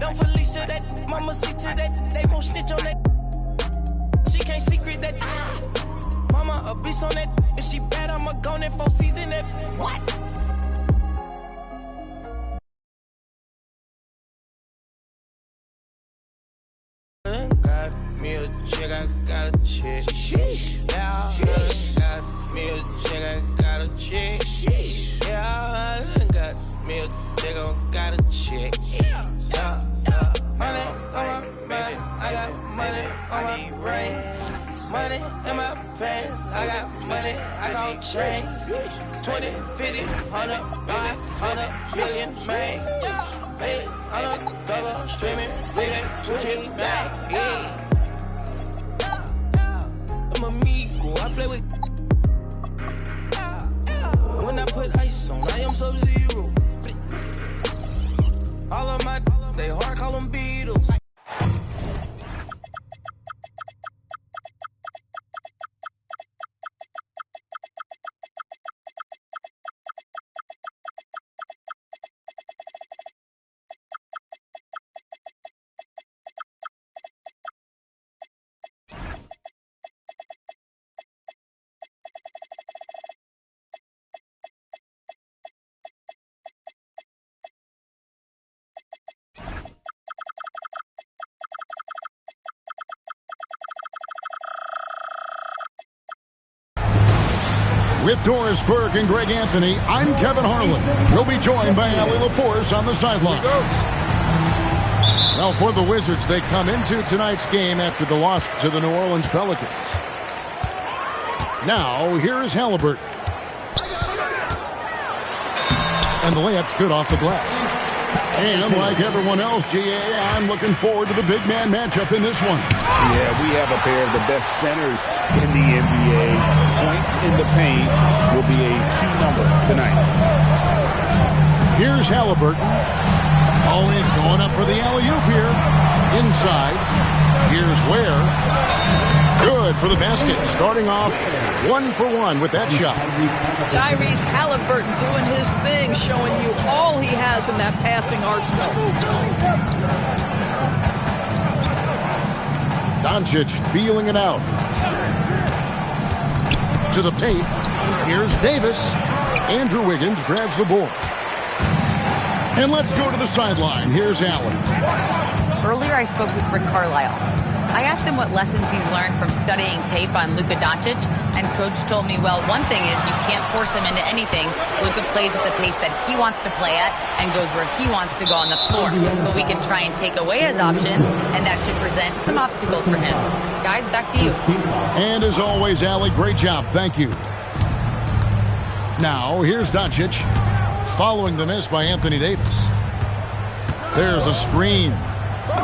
Don't Felicia that, mama see to that. They won't snitch on that. She can't secret that. Mama a beast on that. If she bad, I'ma go in 4 season that. What? Got me a chick, I got a chick. Yeah, got me a chick, I got a chick. Yeah, got me a chick, I got a chick. Yeah. Money on my back, I got money on my brain. Money in my pants, I got money, I got change. 20, 50, 100, 500 million, man. Hey, I'm a double streaming, baby, switching back, yeah. I'm amigo, I play with. When I put ice on, I am Sub-Zero. All of my, they hard, call them Beatles. With Doris Burke and Greg Anthony, I'm Kevin Harlan. He'll be joined by Ali LaForce on the sideline. Well, for the Wizards, they come into tonight's game after the loss to the New Orleans Pelicans. Now, here is Halliburton. And the layup's good off the glass. And like everyone else, GA, I'm looking forward to the big man matchup in this one. Yeah, we have a pair of the best centers in the NBA. Points in the paint will be a key number tonight. Here's Halliburton. Always going up for the alley-oop here. Inside. Here's Ware. Good for the basket. Starting off 1 for 1 with that shot. Tyrese Halliburton doing his thing, showing you all he has in that passing arsenal. Doncic feeling it out. To the paint. Here's Davis. Andrew Wiggins grabs the board. And let's go to the sideline. Here's Allen. Earlier I spoke with Rick Carlisle. I asked him what lessons he's learned from studying tape on Luka Doncic, and Coach told me, well, one thing is you can't force him into anything. Luka plays at the pace that he wants to play at and goes where he wants to go on the floor. But we can try and take away his options, and that should present some obstacles for him. Guys, back to you. And as always, Allie, great job. Thank you. Now, here's Doncic, following the miss by Anthony Davis. There's a screen.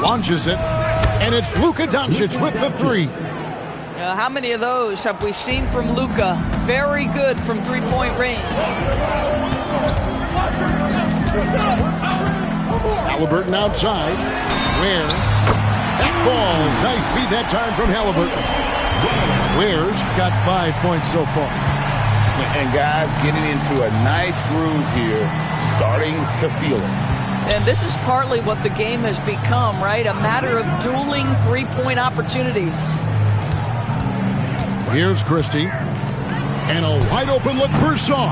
Launches it. And it's Luka Doncic with the three. How many of those have we seen from Luka? Very good from three-point range. Halliburton outside. Ware. That falls. Nice feed that time from Halliburton. Ware's got 5 points so far. And guys getting into a nice groove here, starting to feel it. And this is partly what the game has become, right? A matter of dueling three-point opportunities. Here's Christie. And a wide-open look for Shaw.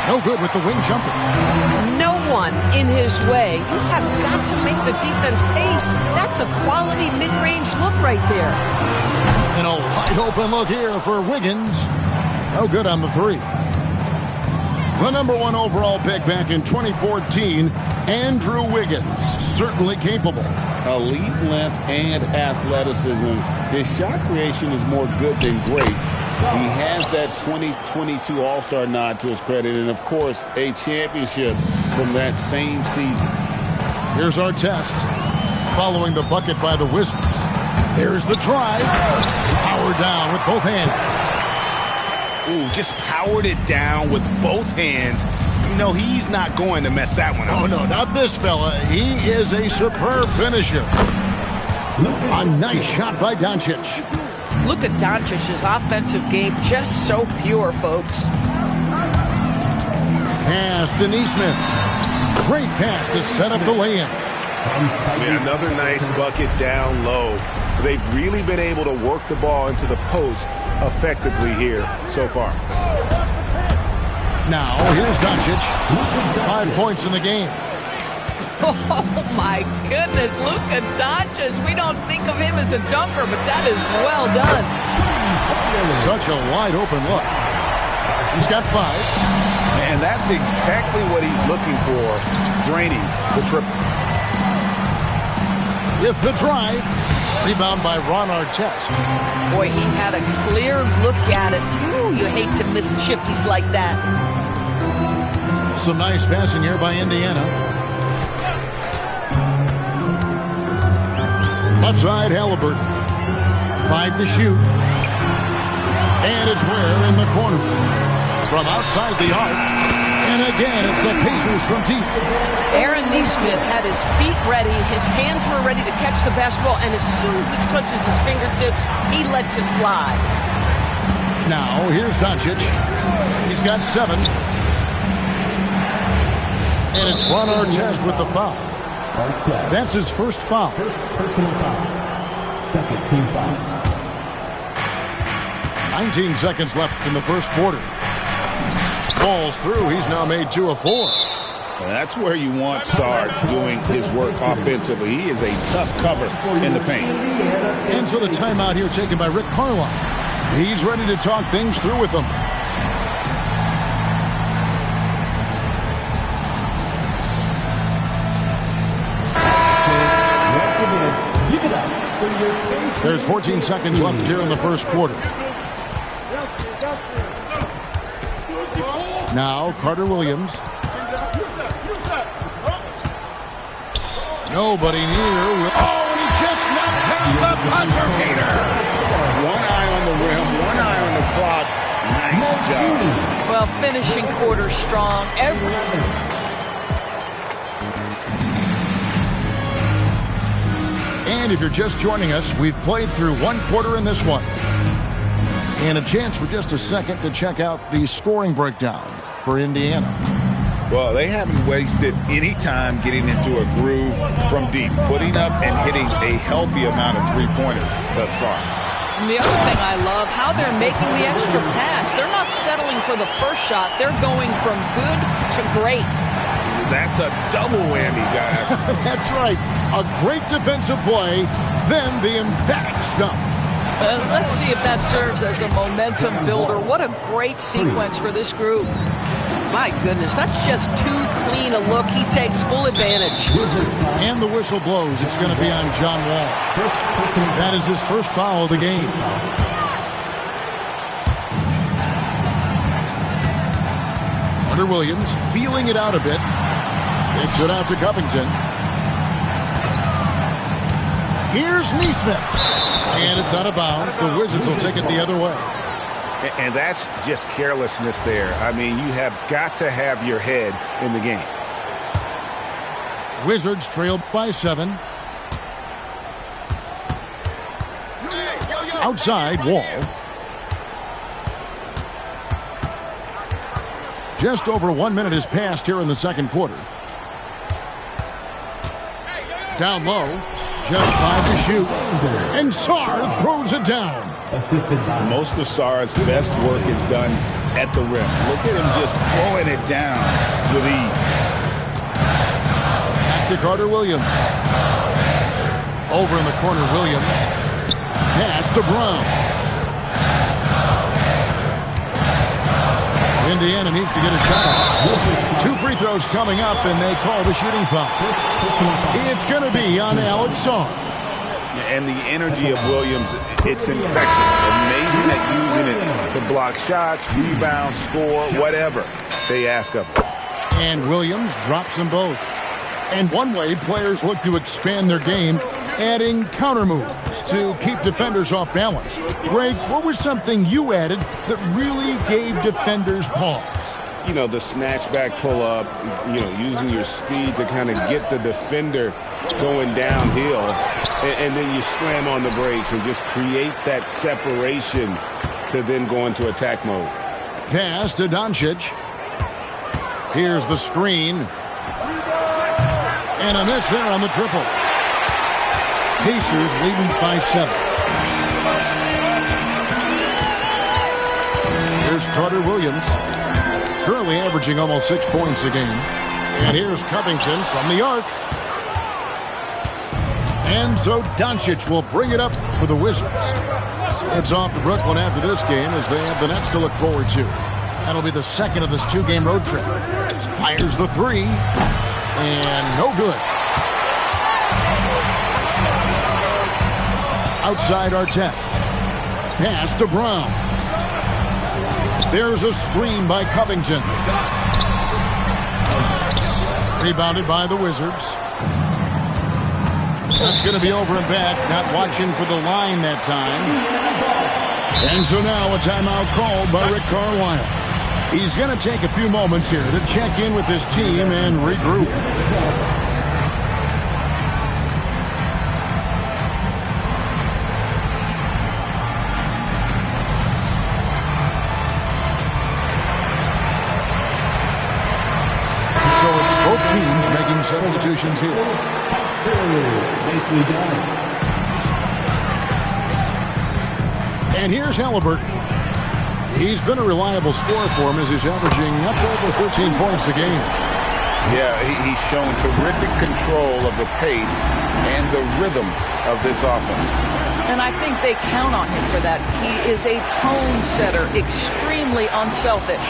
No good with the wing jumper. No one in his way. You have got to make the defense pay. That's a quality mid-range look right there. And a wide-open look here for Wiggins. No good on the three. The #1 overall pick back in 2014, Andrew Wiggins, certainly capable. Elite length and athleticism. His shot creation is more good than great. He has that 2022 All-Star nod to his credit, and of course, a championship from that same season. Here's our test. Following the bucket by the Wizards. Here's the drive. Power down with both hands. Ooh, just powered it down with both hands. You know, he's not going to mess that one up. Oh, no, not this fella. He is a superb finisher. A nice shot by Doncic. Look at Doncic's offensive game, just so pure, folks. Pass to Nesmith. Great pass to set up the lay-in. Another nice bucket down low. They've really been able to work the ball into the post effectively here so far. Now, here's Doncic. 5 points in the game. Oh, my goodness. Luka Doncic. We don't think of him as a dunker, but that is well done. Such a wide-open look. He's got 5. And that's exactly what he's looking for, draining the triple. With the drive. Rebound by Ron Artest. Boy, he had a clear look at it. Ooh, you hate to miss chippies like that. Some nice passing here by Indiana. Left side, Halliburton. 5 to shoot. And it's Ware in the corner. From outside the arc. And again, it's the Pacers from deep. Aaron Nesmith had his feet ready. His hands were ready to catch the basketball. And as soon as it touches his fingertips, he lets it fly. Now, here's Doncic. He's got 7. And it's Ron Artest with the foul. That's his first foul. First personal foul. Second team foul. 19 seconds left in the first quarter. Balls through. He's now made 2 of 4. Well, that's where you want Sard doing his work offensively. He is a tough cover in the paint. And so the timeout here taken by Rick Carlisle. He's ready to talk things through with them. There's 14 seconds left here in the first quarter. Now, Carter Williams. Nobody near. Oh, and he just knocked down the buzzer beater. One eye on the rim, one eye on the clock. Nice job. Well, finishing quarter strong. And if you're just joining us, we've played through 1 quarter in this one. And a chance for just a second to check out the scoring breakdowns for Indiana. Well, they haven't wasted any time getting into a groove from deep, putting up and hitting a healthy amount of three-pointers thus far. And the other thing I love, how they're making the extra pass. They're not settling for the first shot. They're going from good to great. That's a double whammy, guys. That's right. A great defensive play, then the emphatic stuff. Let's see if that serves as a momentum builder. What a great sequence for this group. My goodness, that's just too clean a look. He takes full advantage. And the whistle blows. It's going to be on John Wall. That is his first foul of the game. Carter Williams feeling it out a bit. Takes it out to Covington. Here's Nesmith. And it's out of bounds. The Wizards will take it the other way. And that's just carelessness there. I mean, you have got to have your head in the game. Wizards trailed by 7. Outside, Wall. Just over 1 minute has passed here in the second quarter. Down low. Just 5 to shoot. And Sarr throws it down. Most of Sarr's best work is done at the rim. Look at him just throwing it down with ease. Back to Carter Williams. Over in the corner, Williams. Pass to Brown. Indiana needs to get a shot off. 2 free throws coming up, and they call the shooting foul. It's going to be on Alex Sarr. And the energy of Williams, it's infectious. Amazing at using it to block shots, rebound, score, whatever they ask of him. And Williams drops them both. And one way players look to expand their game, adding counter moves to keep defenders off balance. Greg, what was something you added that really gave defenders pause? You know, the snatch back pull up, you know, using your speed to kind of get the defender going downhill, and then you slam on the brakes and just create that separation to then go into attack mode. Pass to Doncic. Here's the screen. And a miss there on the triple. Pacers leading by 7. Here's Carter Williams, currently averaging almost 6 points a game. And here's Covington from the arc. And so Doncic will bring it up for the Wizards. So it's off to Brooklyn after this game as they have the Nets to look forward to. That'll be the second of this 2-game road trip. Fires the 3. And no good. Outside Artest. Pass to Brown. There's a screen by Covington. Rebounded by the Wizards. That's going to be over and back. Not watching for the line that time. And so now a timeout called by Rick Carlisle. He's going to take a few moments here to check in with his team and regroup. So it's both teams making substitutions here. And here's Halliburton. He's been a reliable scorer for him as he's averaging up over 13 points a game. Yeah, he's shown terrific control of the pace and the rhythm of this offense. And I think they count on him for that. He is a tone setter, extremely unselfish.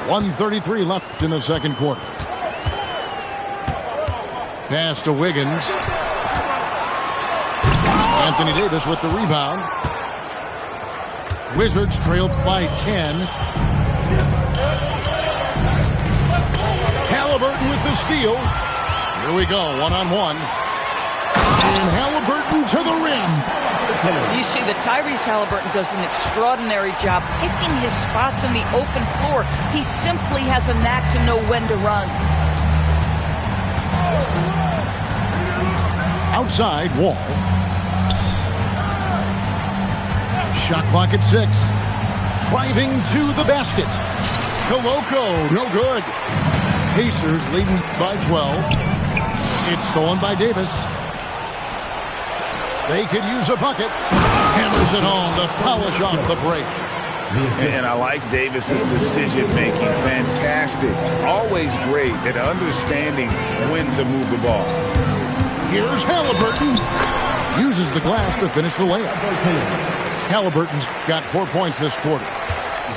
.133 left in the second quarter. Pass to Wiggins. Anthony Davis with the rebound. Wizards trailed by 10. Halliburton with the steal. Here we go, one-on-one. And Halliburton to the rim. You see that Tyrese Halliburton does an extraordinary job picking his spots in the open floor. He simply has a knack to know when to run. Outside, Wall. Shot clock at 6. Driving to the basket. Koloko, no good. Pacers leading by 12. It's stolen by Davis. They could use a bucket. Hammers it home to polish off the break. And I like Davis's decision-making. Fantastic. Always great at understanding when to move the ball. Here's Halliburton. Uses the glass to finish the layup. Halliburton's got 4 points this quarter.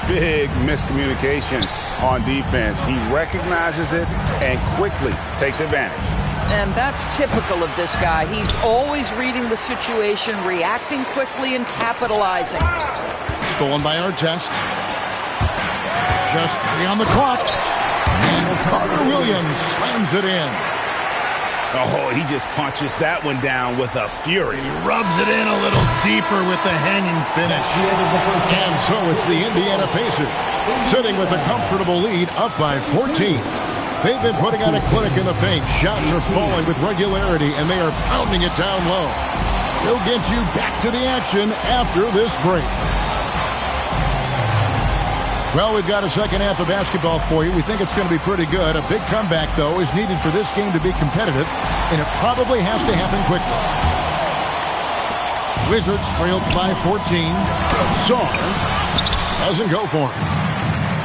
Big miscommunication on defense. He recognizes it and quickly takes advantage. And that's typical of this guy. He's always reading the situation, reacting quickly, and capitalizing. Stolen by Artest. Just 3 on the clock. And Carter Williams slams it in. Oh, he just punches that one down with a fury. He rubs it in a little deeper with the hanging finish. And so it's the Indiana Pacers sitting with a comfortable lead up by 14. They've been putting on a clinic in the paint. Shots are falling with regularity, and they are pounding it down low. They'll get you back to the action after this break. Well, we've got a second half of basketball for you. We think it's going to be pretty good. A big comeback, though, is needed for this game to be competitive, and it probably has to happen quickly. Wizards trailed by 14. Sarr doesn't go for him.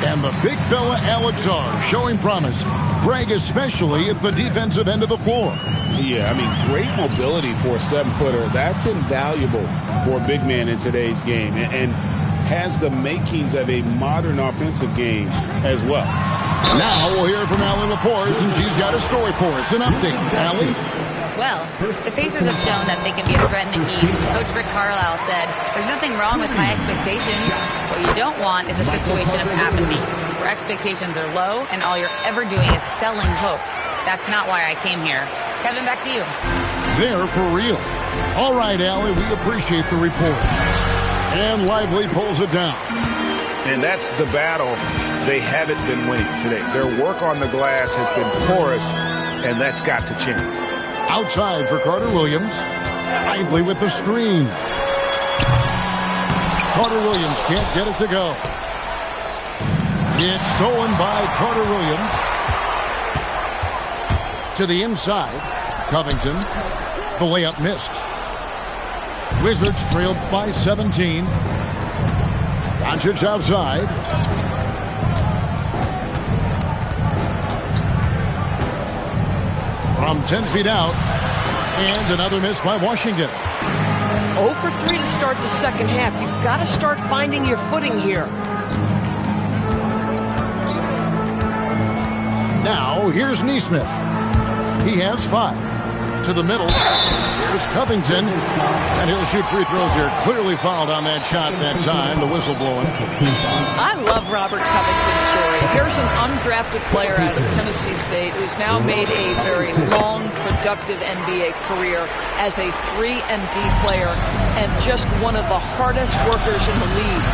And the big fella, Alex Sarr, showing promise. Greg, especially at the defensive end of the floor. Yeah, I mean, great mobility for a 7-footer. That's invaluable for a big man in today's game. And has the makings of a modern offensive game as well. Now we'll hear from Allie LaForce, and she's got a story for us. An update. Allie? Well, the Pacers have shown that they can be a threat in the East. Coach Rick Carlisle said, there's nothing wrong with high expectations. What you don't want is a situation of apathy, where expectations are low and all you're ever doing is selling hope. That's not why I came here. Kevin, back to you. They're for real. All right, Allie, we appreciate the report. And Lively pulls it down. And that's the battle they haven't been winning today. Their work on the glass has been porous, and that's got to change. Outside for Carter Williams. Lively with the screen. Carter Williams can't get it to go. It's stolen by Carter Williams. To the inside. Covington. The layup missed. Wizards trailed by 17. Doncic outside. From 10 feet out. And another miss by Washington. 0 for 3 to start the second half. You've got to start finding your footing here. Now, here's Nesmith. He has 5. To the middle. Here's Covington. And he'll shoot free throws here. Clearly fouled on that shot that time. The whistle blowing. I love Robert Covington's story. Here's an undrafted player out of Tennessee State who's now made a very long, productive NBA career as a 3-and-D player and just one of the hardest workers in the league.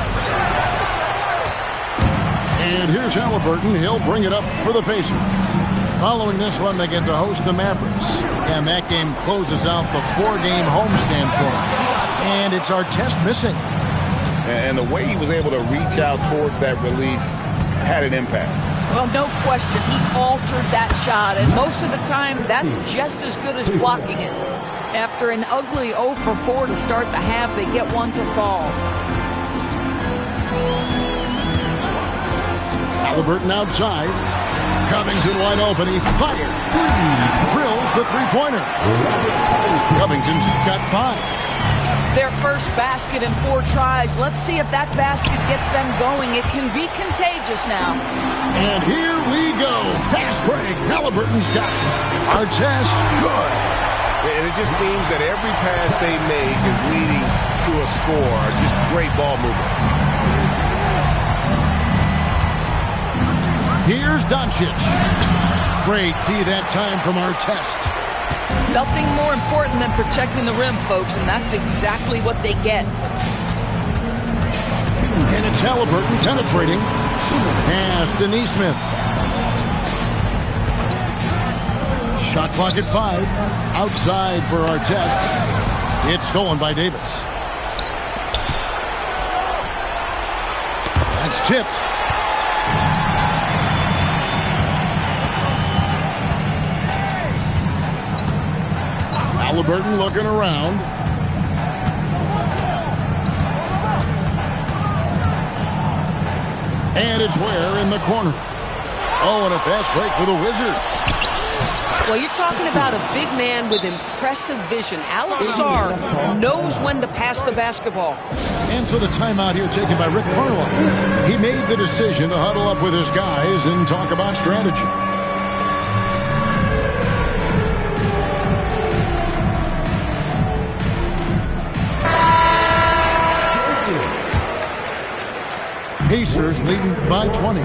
And here's Halliburton. He'll bring it up for the Pacers. Following this one, they get to host the Mavericks. And that game closes out the 4-game homestand for them. And it's Artest missing. And the way he was able to reach out towards that release had an impact. Well, no question. He altered that shot. And most of the time, that's just as good as blocking it. After an ugly 0 for 4 to start the half, they get one to fall. Halliburton outside. Covington wide open. He fires. Drills the three-pointer. Covington's got 5. Their first basket in 4 tries. Let's see if that basket gets them going. It can be contagious now. And here we go. Fast break. Halliburton's got it. Artest, good. And it just seems that every pass they make is leading to a score. Just great ball movement. Here's Doncic. Great D that time from Artest. Nothing more important than protecting the rim, folks, and that's exactly what they get. And it's Halliburton penetrating. Pass to Nesmith. Shot clock at 5. Outside for Artest. It's stolen by Davis. That's tipped. Halliburton looking around. And it's Ware in the corner. Oh, and a fast break for the Wizards. Well, you're talking about a big man with impressive vision. Alex Sarr knows when to pass the basketball. And so the timeout here taken by Rick Carlisle. He made the decision to huddle up with his guys and talk about strategy. Pacers leading by 20.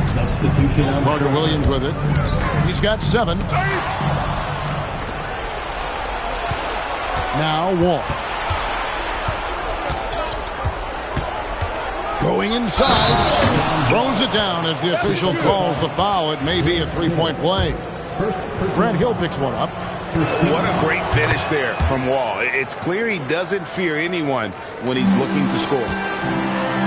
Substitution. Carter Williams with it. He's got 7. Now Wall. Going inside. Throws it down as the official calls the foul. It may be a 3-point play. Brett Hill picks one up. What a great finish there from Wall. It's clear he doesn't fear anyone when he's looking to score.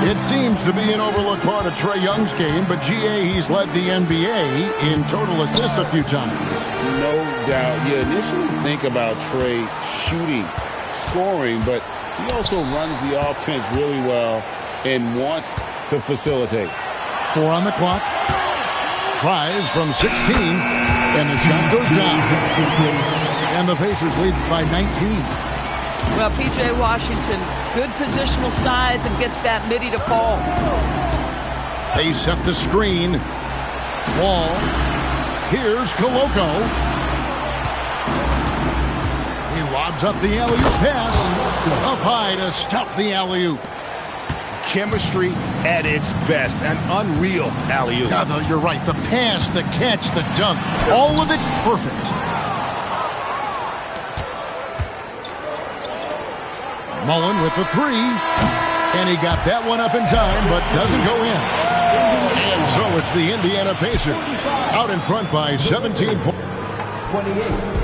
It seems to be an overlooked part of Trae Young's game, but GA, he's led the NBA in total assists a few times. No doubt. You initially think about Trae shooting, scoring, but he also runs the offense really well and wants to facilitate. 4 on the clock. Tries from 16, and the shot goes down. And the Pacers lead by 19. Well, P.J. Washington, good positional size and gets that midi to fall. They set the screen. Wall. Here's Koloko. He lobs up the alley-oop pass. Up high to stuff the alley-oop. Chemistry at its best. An unreal alley-oop. Yeah, you're right. The pass, the catch, the dunk. All of it perfect. Mullen with the 3. And he got that one up in time, but doesn't go in. And so it's the Indiana Pacers out in front by 17 points. 28.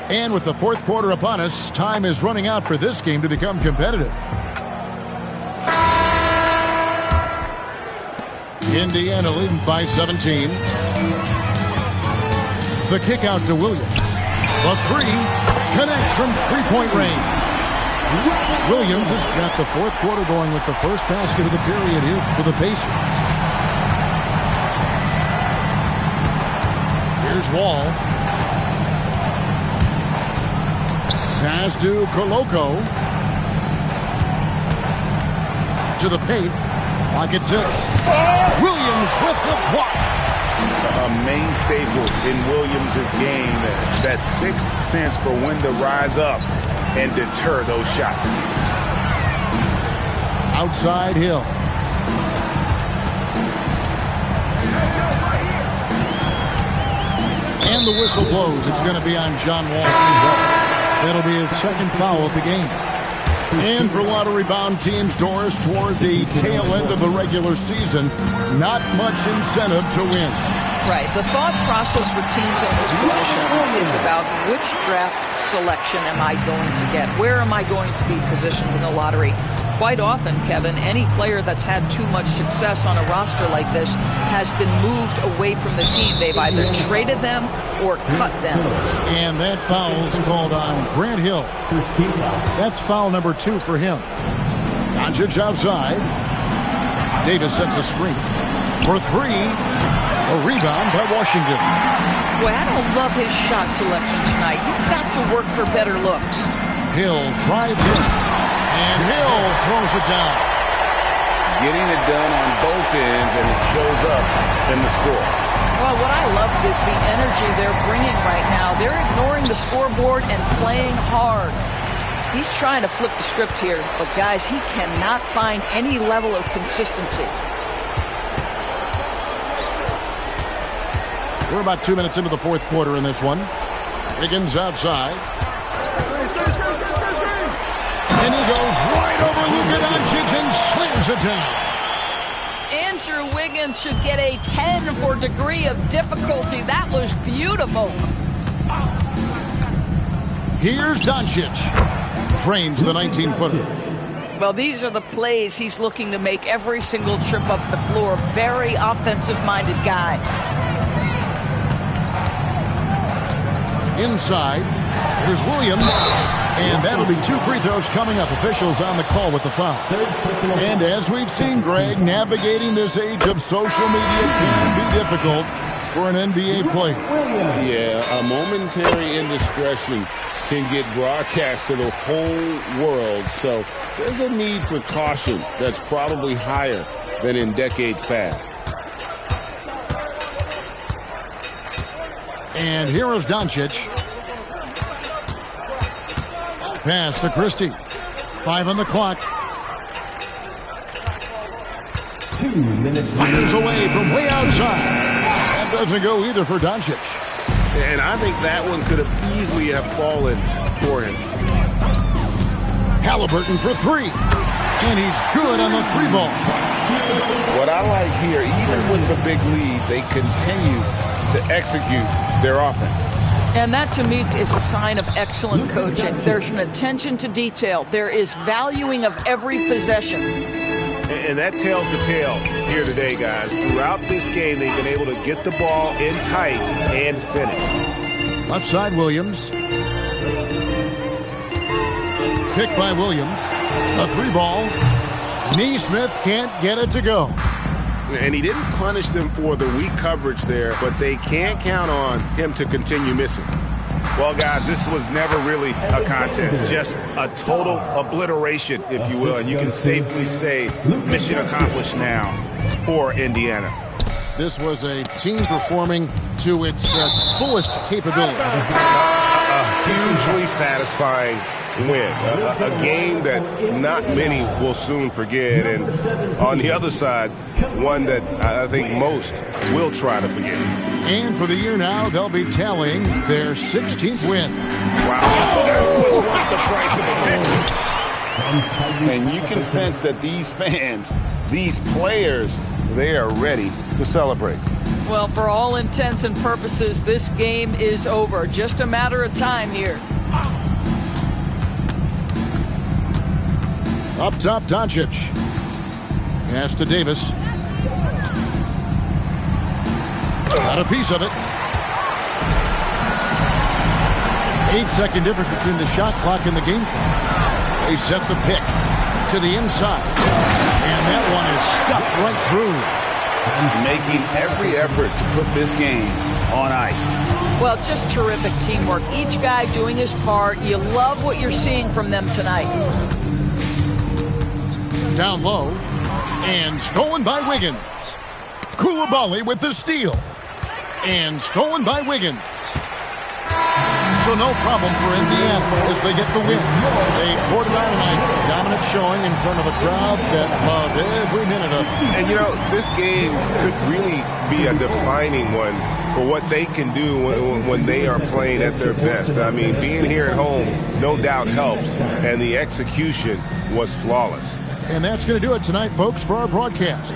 And with the fourth quarter upon us, time is running out for this game to become competitive. Indiana leading by 17. The kick out to Williams. The three connects from three-point range. Williams has got the fourth quarter going with the first basket of the period here for the Pacers. Here's Wall. Pass to Koloko. To the paint. Clock at 6. Williams with the block. A main staple in Williams' game, that sixth sense for when to rise up and deter those shots. Outside Hill. And the whistle blows. It's going to be on John Wall. That'll be his second foul of the game. And for water-rebound teams, Doris, toward the tail end of the regular season, not much incentive to win. Right. The thought process for teams in this position is about which draft selection am I going to get? Where am I going to be positioned in the lottery? Quite often, Kevin, any player that's had too much success on a roster like this has been moved away from the team. They've either traded them or cut them. And that foul is called on Grant Hill. That's foul number 2 for him. Doncic outside. Davis sets a screen. For 3, a rebound by Washington. Boy, I don't love his shot selection tonight. You've got to work for better looks. Hill drives in. And Hill throws it down. Getting it done on both ends, and it shows up in the score. Well, what I love is the energy they're bringing right now. They're ignoring the scoreboard and playing hard. He's trying to flip the script here, but guys, he cannot find any level of consistency. We're about 2 minutes into the fourth quarter in this one. Wiggins outside. And he goes right over Luka Doncic and slams it down. Andrew Wiggins should get a 10 for degree of difficulty. That was beautiful. Here's Doncic. Frames the 19-footer. Well, these are the plays he's looking to make every single trip up the floor. Very offensive-minded guy. Inside, here's Williams, and that'll be 2 free throws coming up. Officials on the call with the foul. And as we've seen, Greg, navigating this age of social media can be difficult for an NBA player. Yeah, a momentary indiscretion can get broadcast to the whole world, so there's a need for caution that's probably higher than in decades past. And here is Doncic. Pass to Christie. 5 on the clock. 2 minutes. Fires away from way outside. That doesn't go either for Doncic. And I think that one could have easily have fallen for him. Halliburton for 3. And he's good on the 3 ball. What I like here, even with the big lead, they continue to execute their offense. And that, to me, is a sign of excellent coaching. There's an attention to detail. There is valuing of every possession. And that tells the tale here today, guys. Throughout this game, they've been able to get the ball in tight and finish. Left side, Williams. Pick by Williams. A 3 ball. Neesmith can't get it to go. And he didn't punish them for the weak coverage there, but they can't count on him to continue missing. Well, guys, this was never really a contest, just a total obliteration, if you will. And you can safely say mission accomplished now for Indiana. This was a team performing to its fullest capability. A hugely satisfying win. A game that not many will soon forget. And on the other side, one that I think most will try to forget. And for the year now, they'll be tallying their 16th win. Wow. That was worth the price of admission. And you can sense that these fans, these players, they are ready to celebrate. Well, for all intents and purposes, this game is over. Just a matter of time here. Up top, Doncic. Pass to Davis. Got a piece of it. 8-second difference between the shot clock and the game clock. They set the pick to the inside. And that one is stuffed right through. Making every effort to put this game on ice. Well, just terrific teamwork. Each guy doing his part. You love what you're seeing from them tonight. Down low. And stolen by Wiggins. Koulibaly with the steal. And stolen by Wiggins. So no problem for Indiana as they get the win. They poured it on tonight. Dominant showing in front of a crowd that loved every minute of it. And, you know, this game could really be a defining one for what they can do when they are playing at their best. I mean, being here at home no doubt helps, and the execution was flawless. And that's going to do it tonight, folks, for our broadcast.